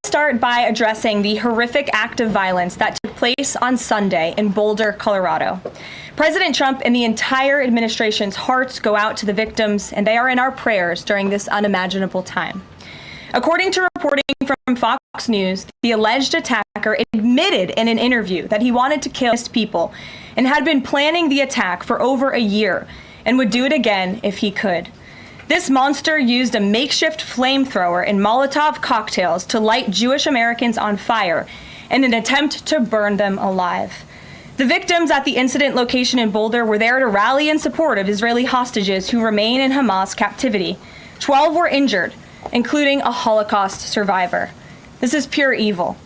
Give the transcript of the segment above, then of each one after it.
start by addressing the horrific act of violence that took place on Sunday in Boulder, Colorado. President Trump and the entire administration's hearts go out to the victims, and they are in our prayers during this unimaginable time. According to reporting from Fox News, the alleged attacker admitted in an interview that he wanted to kill people and had been planning the attack for over a year and would do it again if he could. This monster used a makeshift flamethrower and Molotov cocktails to light Jewish Americans on fire in an attempt to burn them alive. The victims at the incident location in Boulder were there to rally in support of Israeli hostages who remain in Hamas captivity. 12 were injured, including a Holocaust survivor. This is pure evil.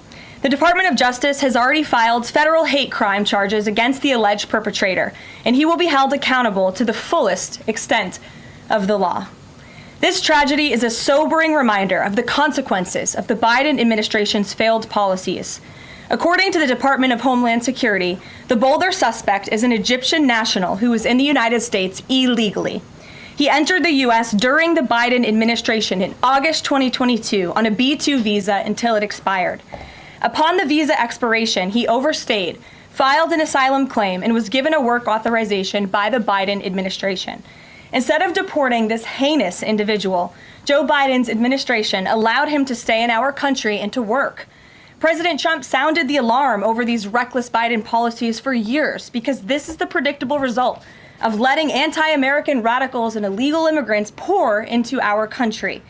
The Department of Justice has already filed federal hate crime charges against the alleged perpetrator, and he will be held accountable to the fullest extent of the law. This tragedy is a sobering reminder of the consequences of the Biden administration's failed policies. According to the Department of Homeland Security, the Boulder suspect is an Egyptian national who was in the United States illegally. He entered the U.S. during the Biden administration in August 2022 on a B-2 visa until it expired. Upon the visa expiration, he overstayed, filed an asylum claim, and was given a work authorization by the Biden administration. Instead of deporting this heinous individual, Joe Biden's administration allowed him to stay in our country and to work. President Trump sounded the alarm over these reckless Biden policies for years because this is the predictable result of letting anti-American radicals and illegal immigrants pour into our country.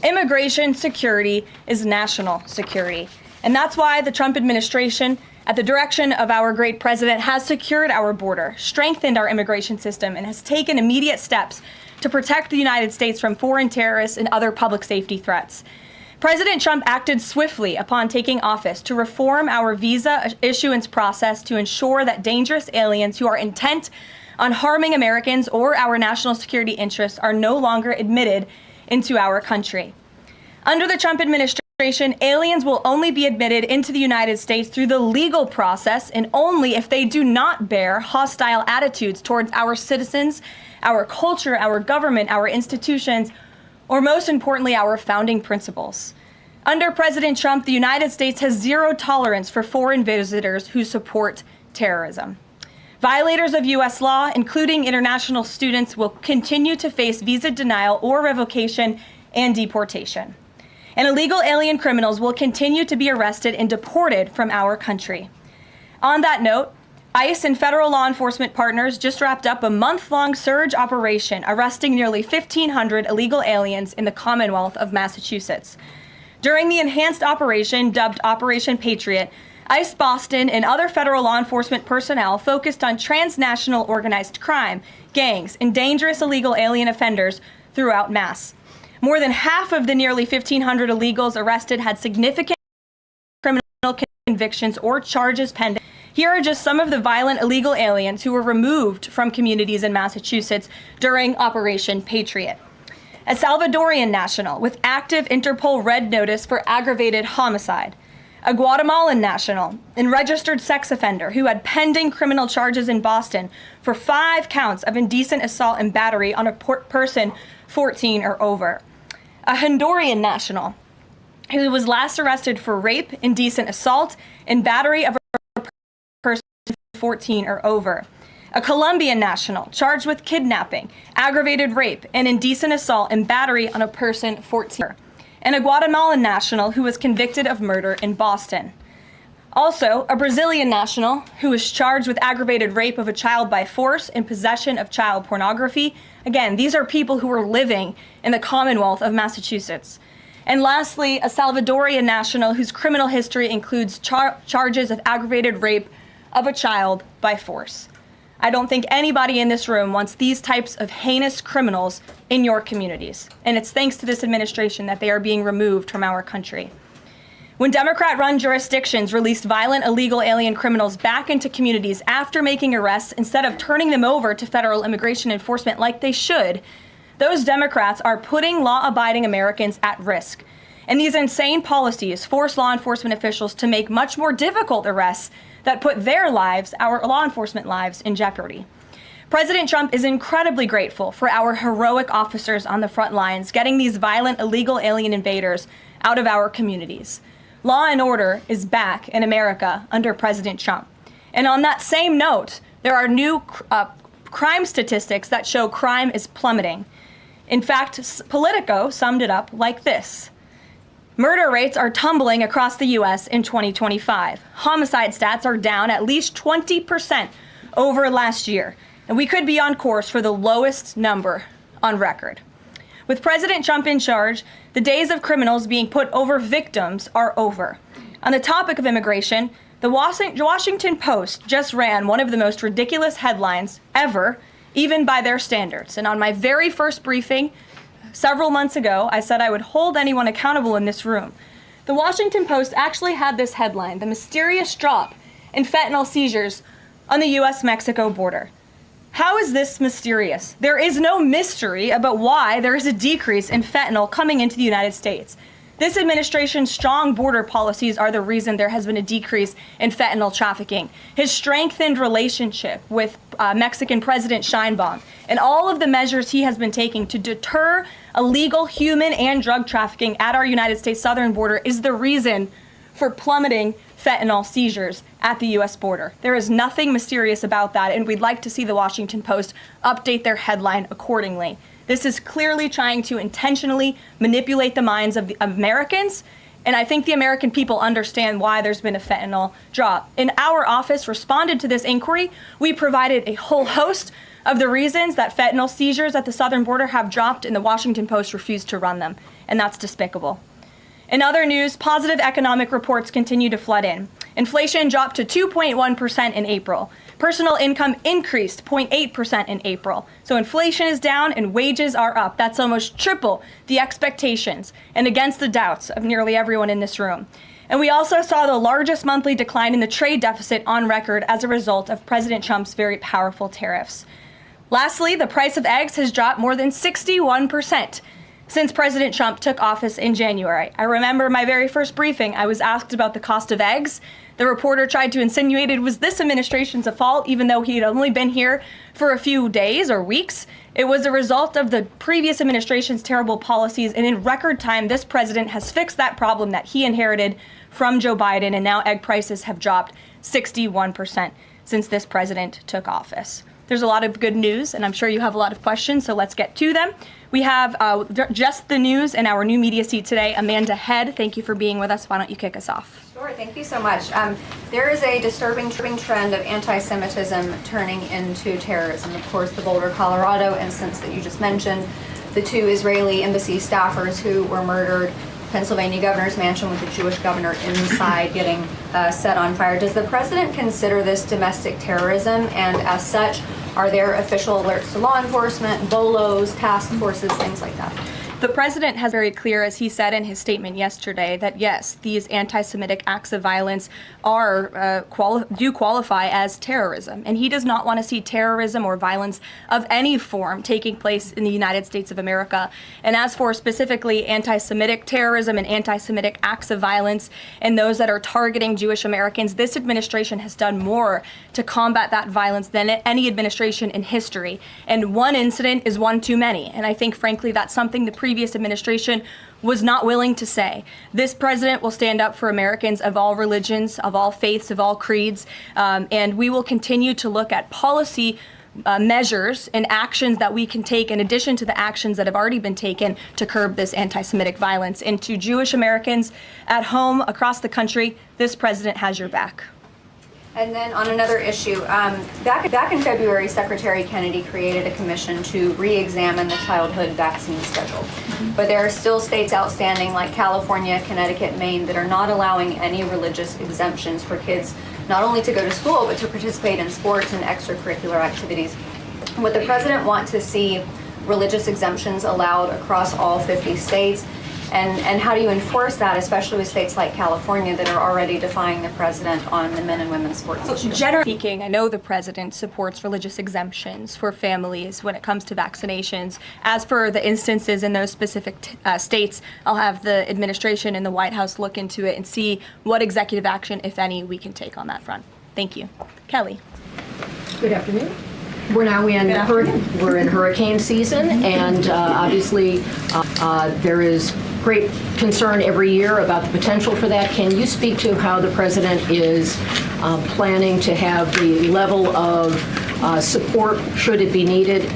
Immigration security is national security. And that's why the Trump administration, at the direction of our great president, has secured our border, strengthened our immigration system, and has taken immediate steps to protect the United States from foreign terrorists and other public safety threats. President Trump acted swiftly upon taking office to reform our visa issuance process to ensure that dangerous aliens who are intent on harming Americans or our national security interests are no longer admitted into our country. Under the Trump administration, aliens will only be admitted into the United States through the legal process and only if they do not bear hostile attitudes towards our citizens, our culture, our government, our institutions, or most importantly, our founding principles. Under President Trump, the United States has zero tolerance for foreign visitors who support terrorism. Violators of U.S. law, including international students, will continue to face visa denial or revocation and deportation. And illegal alien criminals will continue to be arrested and deported from our country. On that note, ICE and federal law enforcement partners just wrapped up a month-long surge operation arresting nearly 1,500 illegal aliens in the Commonwealth of Massachusetts. During the enhanced operation, dubbed Operation Patriot, ICE Boston and other federal law enforcement personnel focused on transnational organized crime, gangs, and dangerous illegal alien offenders throughout Mass. More than half of the nearly 1,500 illegals arrested had significant criminal convictions or charges pending. Here are just some of the violent illegal aliens who were removed from communities in Massachusetts during Operation Patriot. A Salvadorian national with active Interpol red notice for aggravated homicide. A Guatemalan national and registered sex offender who had pending criminal charges in Boston for 5 counts of indecent assault and battery on a person 14 or over. A Honduran national who was last arrested for rape, indecent assault, and battery of a person 14 or over. A Colombian national charged with kidnapping, aggravated rape, and indecent assault and battery on a person 14. And a Guatemalan national who was convicted of murder in Boston. Also, a Brazilian national who was charged with aggravated rape of a child by force and possession of child pornography. Again, these are people who are living in the Commonwealth of Massachusetts. And lastly, a Salvadorian national whose criminal history includes charges of aggravated rape of a child by force. I don't think anybody in this room wants these types of heinous criminals in your communities. And it's thanks to this administration that they are being removed from our country. When Democrat-run jurisdictions released violent illegal alien criminals back into communities after making arrests instead of turning them over to federal immigration enforcement like they should, those Democrats are putting law-abiding Americans at risk. And these insane policies force law enforcement officials to make much more difficult arrests that put their lives, our law enforcement lives, in jeopardy. President Trump is incredibly grateful for our heroic officers on the front lines getting these violent illegal alien invaders out of our communities. Law and order is back in America under President Trump. And on that same note, there are new crime statistics that show crime is plummeting. In fact, Politico summed it up like this. Murder rates are tumbling across the U.S. in 2025. Homicide stats are down at least 20% over last year. And we could be on course for the lowest number on record. With President Trump in charge, the days of criminals being put over victims are over. On the topic of immigration, the Washington Post just ran one of the most ridiculous headlines ever, even by their standards. And on my very first briefing, several months ago, I said I would hold anyone accountable in this room. The Washington Post actually had this headline, "The Mysterious Drop in Fentanyl Seizures on the U.S.-Mexico Border." How is this mysterious? There is no mystery about why there is a decrease in fentanyl coming into the United States. This administration's strong border policies are the reason there has been a decrease in fentanyl trafficking. His strengthened relationship with Mexican President Sheinbaum and all of the measures he has been taking to deter illegal human and drug trafficking at our United States southern border is the reason for plummeting fentanyl seizures at the U.S. border. There is nothing mysterious about that, and we'd like to see the Washington Post update their headline accordingly. This is clearly trying to intentionally manipulate the minds of the Americans, and I think the American people understand why there's been a fentanyl drop. And our office responded to this inquiry. We provided a whole host of the reasons that fentanyl seizures at the southern border have dropped, and the Washington Post refused to run them, and that's despicable. In other news, positive economic reports continue to flood in. Inflation dropped to 2.1% in April. Personal income increased 0.8% in April. So inflation is down and wages are up. That's almost triple the expectations and against the doubts of nearly everyone in this room. And we also saw the largest monthly decline in the trade deficit on record as a result of President Trump's very powerful tariffs. Lastly, the price of eggs has dropped more than 61% since President Trump took office in January. I remember my very first briefing, I was asked about the cost of eggs. The reporter tried to insinuate it was this administration's fault, even though he had only been here for a few days or weeks. It was a result of the previous administration's terrible policies, and in record time, this president has fixed that problem that he inherited from Joe Biden, and now egg prices have dropped 61% since this president took office. There's a lot of good news, and I'm sure you have a lot of questions, so let's get to them. We have just the news in our new media seat today. Amanda Head, thank you for being with us. Why don't you kick us off? Sure, thank you so much. There is a disturbing trend of anti-Semitism turning into terrorism. Of course, the Boulder, Colorado instance that you just mentioned, the 2 Israeli embassy staffers who were murdered, Pennsylvania governor's mansion with the Jewish governor inside getting set on fire. Does the president consider this domestic terrorism? And as such, are there official alerts to law enforcement, BOLOs, task forces, things like that? The president has very clear, as he said in his statement yesterday, that yes, these anti-Semitic acts of violence are do qualify as terrorism, and he does not want to see terrorism or violence of any form taking place in the United States of America. And as for specifically anti-Semitic terrorism and anti-Semitic acts of violence and those that are targeting Jewish Americans, this administration has done more to combat that violence than any administration in history. And one incident is one too many, and I think, frankly, that's something the previous administration was not willing to say. This president will stand up for Americans of all religions, of all faiths, of all creeds, and we will continue to look at policy measures and actions that we can take in addition to the actions that have already been taken to curb this anti-Semitic violence. And to Jewish Americans at home, across the country, this president has your back. And then on another issue, back in February, Secretary Kennedy created a commission to re-examine the childhood vaccine schedule. But there are still states outstanding like California, Connecticut, Maine that are not allowing any religious exemptions for kids not only to go to school, but to participate in sports and extracurricular activities. Would the president want to see religious exemptions allowed across all 50 states? And how do you enforce that, especially with states like California that are already defying the president on the men and women's sports issue? Generally speaking, I know the president supports religious exemptions for families when it comes to vaccinations. As for the instances in those specific states, I'll have the administration and the White House look into it and see what executive action, if any, we can take on that front. Thank you. Kelly. Good afternoon. We're now in hurricane season, and obviously there is great concern every year about the potential for that. Can you speak to how the president is planning to have the level of support, should it be needed,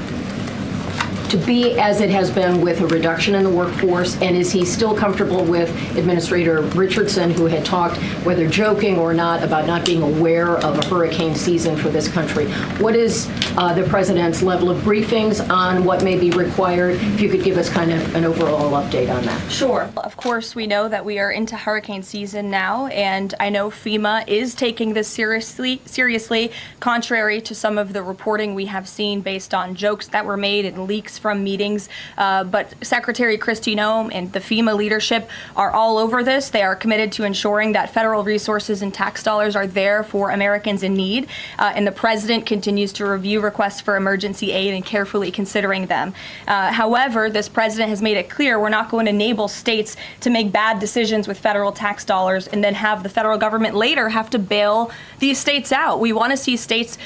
to be as it has been with a reduction in the workforce? And is he still comfortable with Administrator Richardson, who had talked, whether joking or not, about not being aware of a hurricane season for this country? What is the president's level of briefings on what may be required? If you could give us kind of an overall update on that. Sure. Of course, we know that we are into hurricane season now, and I know FEMA is taking this seriously, contrary to some of the reporting we have seen based on jokes that were made and leaks from meetings. But Secretary Kristi Noem and the FEMA leadership are all over this. They are committed to ensuring that federal resources and tax dollars are there for Americans in need. And the president continues to review requests for emergency aid and carefully considering them. However, this president has made it clear we're not going to enable states to make bad decisions with federal tax dollars and then have the federal government later have to bail these states out. We want to see states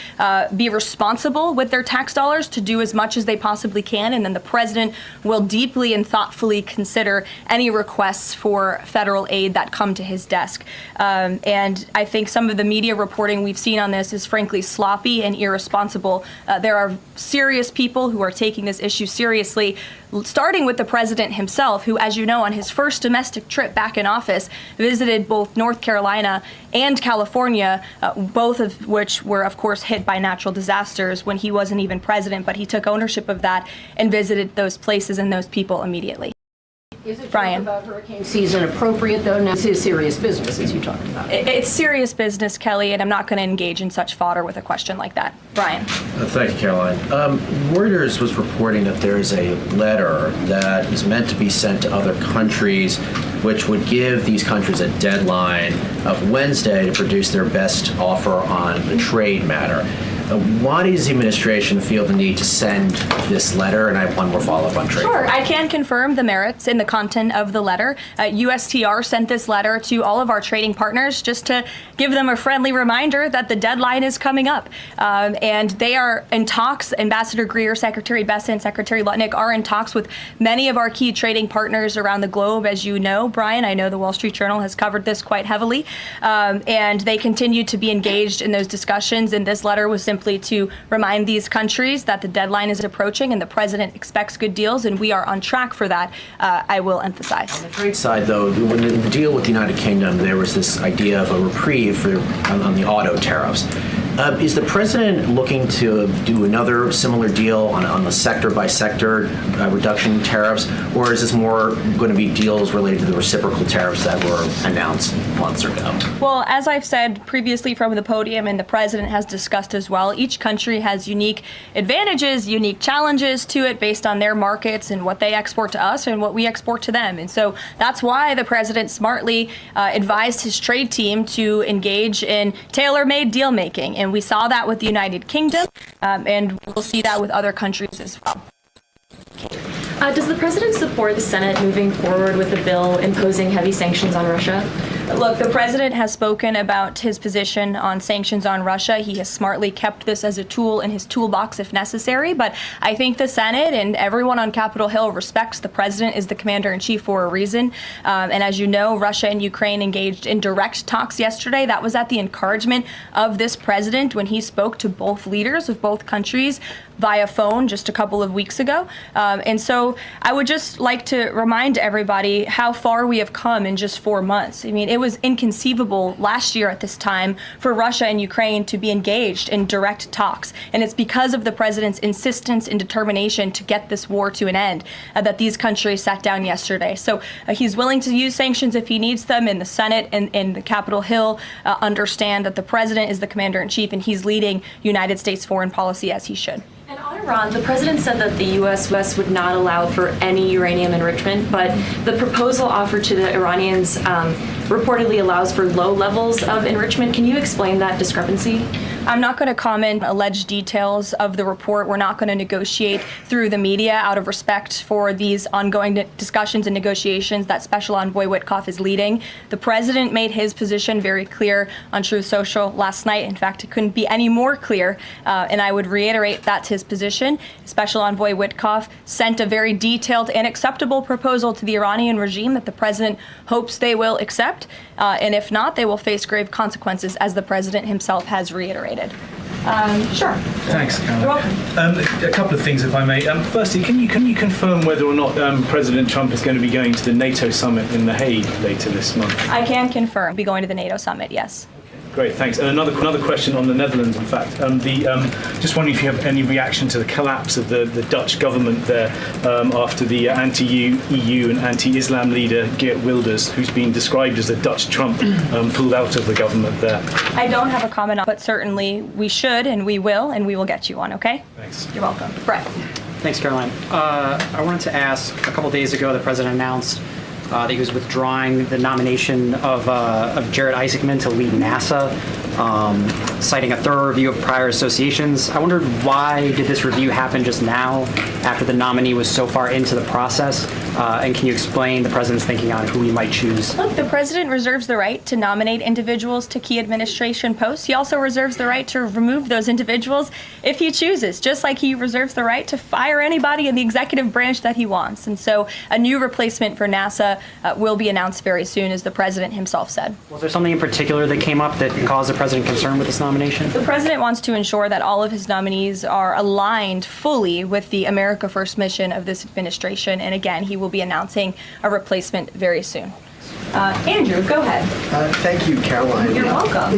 be responsible with their tax dollars to do as much as they possibly can, and then the president will deeply and thoughtfully consider any requests for federal aid that come to his desk. And I think some of the media reporting we've seen on this is frankly sloppy and irresponsible. There are serious people who are taking this issue seriously, starting with the president himself, who, as you know, on his first domestic trip back in office, visited both North Carolina and California, both of which were, of course, hit by natural disasters when he wasn't even president, but he took ownership of that and visited those places and those people immediately. Is it Brian. about hurricane season appropriate, though? Now, this is serious business, as you talked about. It's serious business, Kelly, and I'm not going to engage in such fodder with a question like that. Brian. Thank you, Caroline. Reuters was reporting that there is a letter that is meant to be sent to other countries, which would give these countries a deadline of Wednesday to produce their best offer on the trade matter. Why does the administration feel the need to send this letter? And I have one more follow-up on trade. Sure, I can confirm the merits and the content of the letter. USTR sent this letter to all of our trading partners just to give them a friendly reminder that the deadline is coming up. And they are in talks. Ambassador Greer, Secretary Bessent, Secretary Lutnick are in talks with many of our key trading partners around the globe. As you know, Brian, I know the Wall Street Journal has covered this quite heavily. And they continue to be engaged in those discussions. And this letter was simply to remind these countries that the deadline is approaching and the president expects good deals, and we are on track for that, I will emphasize. On the trade side, though, when the deal with the United Kingdom, there was this idea of a reprieve on the auto tariffs. Is the president looking to do another similar deal on the sector-by-sector reduction in tariffs, or is this more going to be deals related to the reciprocal tariffs that were announced months ago? Well, as I've said previously from the podium, and the president has discussed as well, each country has unique advantages, unique challenges to it based on their markets and what they export to us and what we export to them. And so that's why the president smartly advised his trade team to engage in tailor-made deal-making. And we saw that with the United Kingdom, and we'll see that with other countries as well. Does the president support the Senate moving forward with a bill imposing heavy sanctions on Russia? Look, the president has spoken about his position on sanctions on Russia. He has smartly kept this as a tool in his toolbox if necessary. But I think the Senate and everyone on Capitol Hill respects the president is the commander-in-chief for a reason. And as you know, Russia and Ukraine engaged in direct talks yesterday. That was at the encouragement of this president when he spoke to both leaders of both countries via phone just a couple of weeks ago. And so I would just like to remind everybody how far we have come in just 4 months. I mean, it was inconceivable last year at this time for Russia and Ukraine to be engaged in direct talks. And it's because of the president's insistence and determination to get this war to an end that these countries sat down yesterday. So he's willing to use sanctions if he needs them, and the Senate and the Capitol Hill understand that the president is the commander-in-chief and he's leading United States foreign policy as he should. And on Iran, the president said that the U.S. would not allow for any uranium enrichment, but the proposal offered to the Iranians reportedly allows for low levels of enrichment. Can you explain that discrepancy? I'm not going to comment on alleged details of the report. We're not going to negotiate through the media out of respect for these ongoing discussions and negotiations that Special Envoy Witkoff is leading. The president made his position very clear on Truth Social last night. In fact, it couldn't be any more clear, and I would reiterate that's his position. Special Envoy Witkoff sent a very detailed and acceptable proposal to the Iranian regime that the president hopes they will accept, and if not, they will face grave consequences, as the president himself has reiterated. Sure. Thanks, Caroline. You're welcome. A couple of things, if I may. Firstly, can you confirm whether or not President Trump is going to be going to the NATO summit in The Hague later this month? I can confirm. Be going to the NATO summit, yes. Great, thanks. And another question on the Netherlands, in fact. Just wondering if you have any reaction to the collapse of the Dutch government there after the anti-EU and anti-Islam leader Geert Wilders, who's been described as the Dutch Trump, pulled out of the government there. I don't have a comment on, but certainly we should and we will get you one, okay? Thanks. You're welcome. Brett. Thanks, Caroline. I wanted to ask, a couple days ago, the president announced that he was withdrawing the nomination of Jared Isaacman to lead NASA, citing a thorough review of prior associations. I wondered, why did this review happen just now, after the nominee was so far into the process? And can you explain the president's thinking on who he might choose? Look, the president reserves the right to nominate individuals to key administration posts. He also reserves the right to remove those individuals if he chooses, just like he reserves the right to fire anybody in the executive branch that he wants. And so a new replacement for NASA will be announced very soon, as the president himself said. Was there something in particular that came up that caused the president concern with this nomination? The president wants to ensure that all of his nominees are aligned fully with the America First mission of this administration. And again, he will be announcing a replacement very soon. Andrew, go ahead. Thank you, Caroline. You're welcome.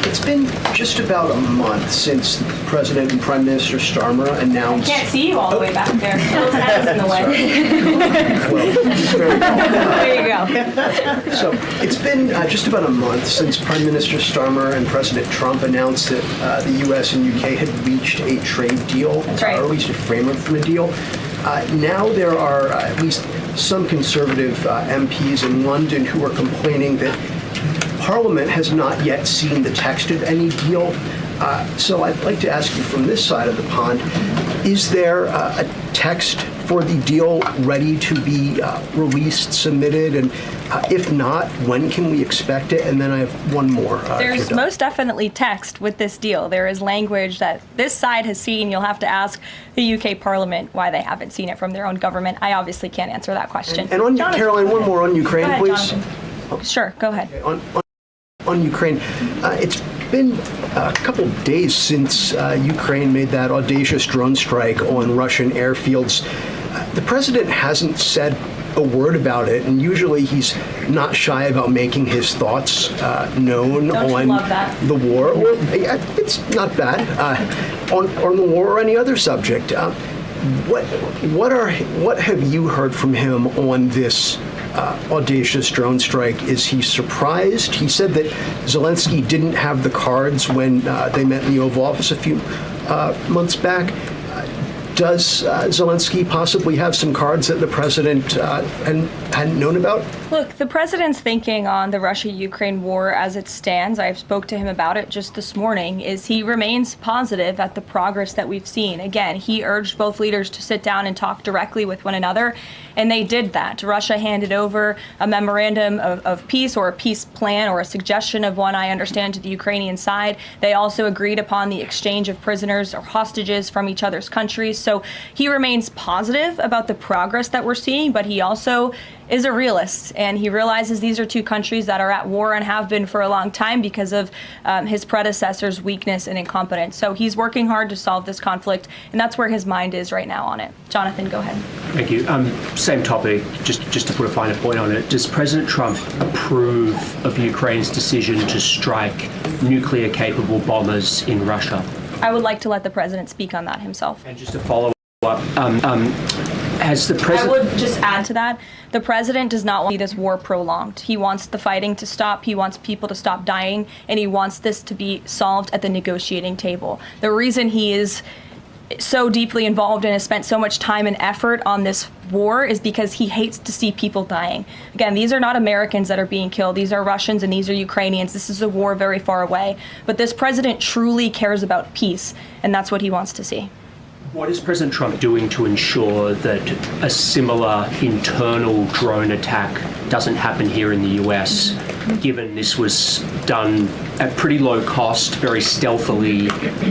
It's been just about a month since President and Prime Minister Starmer announced... Can't see you all the way back there. Phil's head is in the way. There you go. So it's been just about a month since Prime Minister Starmer and President Trump announced that the U.S. and U.K. had reached a trade deal, That's right. or at least a framework for a deal. Now there are at least some conservative MPs in London who are complaining that Parliament has not yet seen the text of any deal. So I'd like to ask you from this side of the pond, is there a text for the deal ready to be released, submitted? And if not, when can we expect it? And then I have one more. There's most definitely text with this deal. There is language that this side has seen. You'll have to ask the UK Parliament why they haven't seen it from their own government. I obviously can't answer that question. And on Jonathan, Caroline, one more on Ukraine, go ahead, please. Jonathan. Sure, go ahead. On Ukraine, it's been a couple of days since Ukraine made that audacious drone strike on Russian airfields. The president hasn't said a word about it, and usually he's not shy about making his thoughts known Don't you on love that? the war. Well, yeah, it's not bad. On the war or any other subject. What have you heard from him on this audacious drone strike? Is he surprised? He said that Zelensky didn't have the cards when they met in the Oval Office a few months back. Does Zelensky possibly have some cards that the president hadn't known about? Look, the president's thinking on the Russia-Ukraine war as it stands, I spoke to him about it just this morning, is he remains positive at the progress that we've seen. Again, he urged both leaders to sit down and talk directly with one another, and they did that. Russia handed over a memorandum of peace, or a peace plan, or a suggestion of one, I understand, to the Ukrainian side. They also agreed upon the exchange of prisoners or hostages from each other's countries. So he remains positive about the progress that we're seeing, but he also is a realist, and he realizes these are two countries that are at war and have been for a long time because of his predecessor's weakness and incompetence. So he's working hard to solve this conflict, and that's where his mind is right now on it. Jonathan, go ahead. Thank you. Same topic, just to put a finer point on it. Does President Trump approve of Ukraine's decision to strike nuclear-capable bombers in Russia? I would like to let the president speak on that himself. And just to follow up, has the president... I would just add to that, the president does not want to see this war prolonged. He wants the fighting to stop, he wants people to stop dying, and he wants this to be solved at the negotiating table. The reason he is so deeply involved and has spent so much time and effort on this war is because he hates to see people dying. Again, these are not Americans that are being killed. These are Russians and these are Ukrainians. This is a war very far away. But this president truly cares about peace, and that's what he wants to see. What is President Trump doing to ensure that a similar internal drone attack doesn't happen here in the US, given this was done at pretty low cost, very stealthily?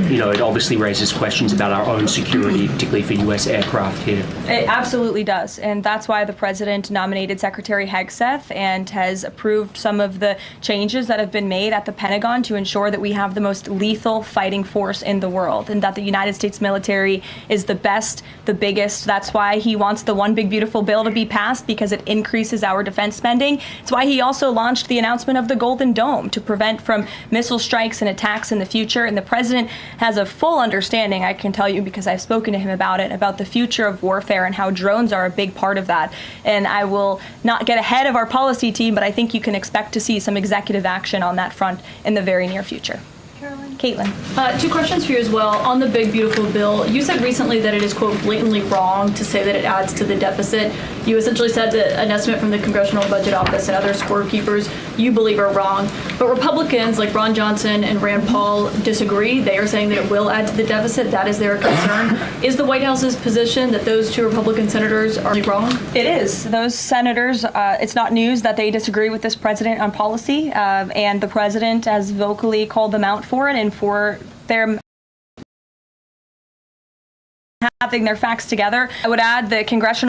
You know, it obviously raises questions about our own security, particularly for US aircraft here. It absolutely does, and that's why the president nominated Secretary Hegseth and has approved some of the changes that have been made at the Pentagon to ensure that we have the most lethal fighting force in the world, and that the United States military is the best, the biggest. That's why he wants the One Big Beautiful Bill to be passed, because it increases our defense spending. It's why he also launched the announcement of the Golden Dome to prevent from missile strikes and attacks in the future. And the president has a full understanding, I can tell you because I've spoken to him about the future of warfare and how drones are a big part of that. And I will not get ahead of our policy team, but I think you can expect to see some executive action on that front in the very near future. Caitlin. Two questions for you as well. On the Big Beautiful Bill, you said recently that it is, quote, blatantly wrong to say that it adds to the deficit. You essentially said that an estimate from the Congressional Budget Office and other scorekeepers you believe are wrong. But Republicans like Ron Johnson and Rand Paul disagree. They are saying that it will add to the deficit. That is their concern. Is the White House's position that those two Republican senators are wrong? It is. Those senators, it's not news that they disagree with this president on policy, and the president has vocally called them out for it and for their having their facts together. I would add the Congressional